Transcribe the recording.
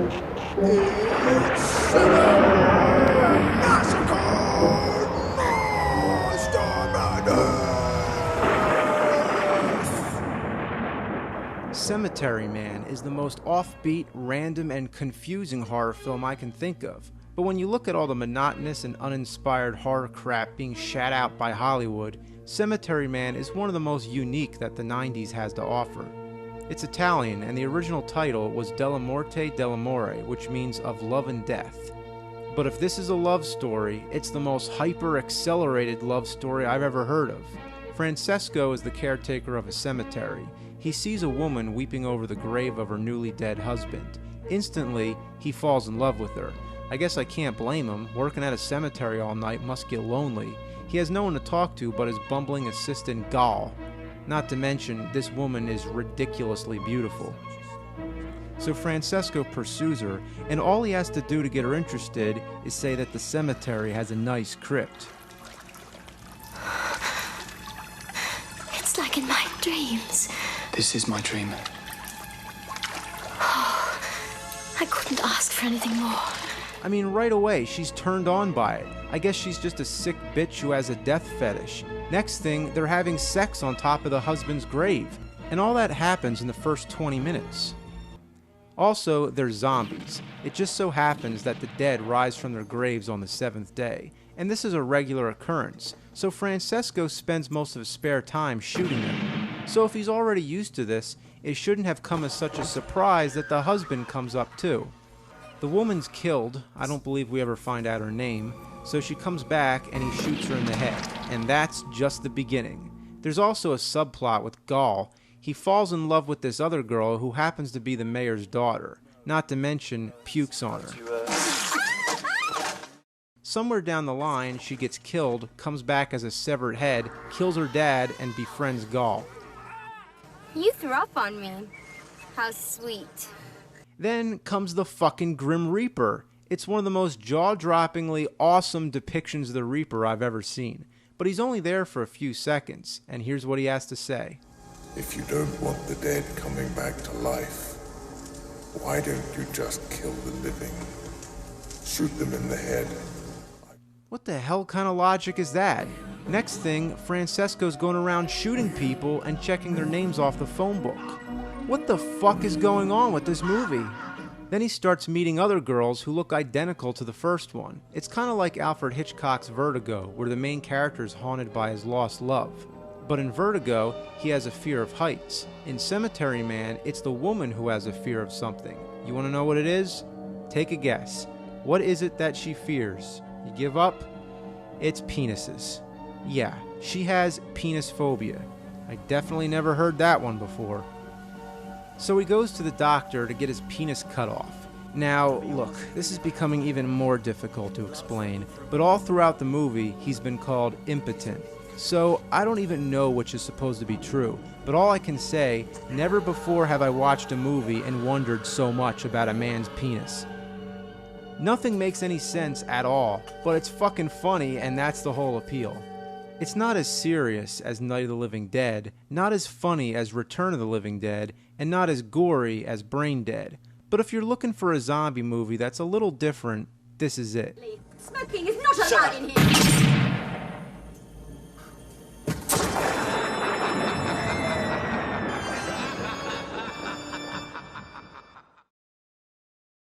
It's Cemetary Man is the most offbeat, random, and confusing horror film I can think of. But when you look at all the monotonous and uninspired horror crap being shat out by Hollywood, Cemetary Man is one of the most unique that the 90s has to offer. It's Italian, and the original title was Della Morte dell'Amore, which means of love and death. But if this is a love story, it's the most hyper-accelerated love story I've ever heard of. Francesco is the caretaker of a cemetery. He sees a woman weeping over the grave of her newly dead husband. Instantly, he falls in love with her. I guess I can't blame him. Working at a cemetery all night must get lonely. He has no one to talk to but his bumbling assistant Gal. Not to mention, this woman is ridiculously beautiful. So Francesco pursues her, and all he has to do to get her interested is say that the cemetery has a nice crypt. It's like in my dreams. This is my dream. Oh, I couldn't ask for anything more. I mean, right away, she's turned on by it. I guess she's just a sick bitch who has a death fetish. Next thing, they're having sex on top of the husband's grave. And all that happens in the first 20 minutes. Also, they're zombies. It just so happens that the dead rise from their graves on the 7th day. And this is a regular occurrence. So Francesco spends most of his spare time shooting them. So if he's already used to this, it shouldn't have come as such a surprise that the husband comes up too. The woman's killed. I don't believe we ever find out her name. So she comes back and he shoots her in the head. And that's just the beginning. There's also a subplot with Gal. He falls in love with this other girl who happens to be the mayor's daughter. Not to mention, pukes on her. Somewhere down the line, she gets killed, comes back as a severed head, kills her dad, and befriends Gal. You threw up on me. How sweet. Then comes the fucking Grim Reaper. It's one of the most jaw-droppingly awesome depictions of the Reaper I've ever seen. But he's only there for a few seconds, and here's what he has to say. If you don't want the dead coming back to life, why don't you just kill the living? Shoot them in the head. What the hell kind of logic is that? Next thing, Francesco's going around shooting people and checking their names off the phone book. What the fuck is going on with this movie? Then he starts meeting other girls who look identical to the first one. It's kind of like Alfred Hitchcock's Vertigo, where the main character is haunted by his lost love. But in Vertigo, he has a fear of heights. In Cemetary Man, it's the woman who has a fear of something. You want to know what it is? Take a guess. What is it that she fears? You give up? It's penises. Yeah, she has penis phobia. I definitely never heard that one before. So he goes to the doctor to get his penis cut off. Now, look, this is becoming even more difficult to explain, but all throughout the movie, he's been called impotent. So I don't even know which is supposed to be true, but all I can say, never before have I watched a movie and wondered so much about a man's penis. Nothing makes any sense at all, but it's fucking funny, and that's the whole appeal. It's not as serious as Night of the Living Dead, not as funny as Return of the Living Dead, and not as gory as Brain Dead. But if you're looking for a zombie movie that's a little different, this is it. Smoking is not allowed in here.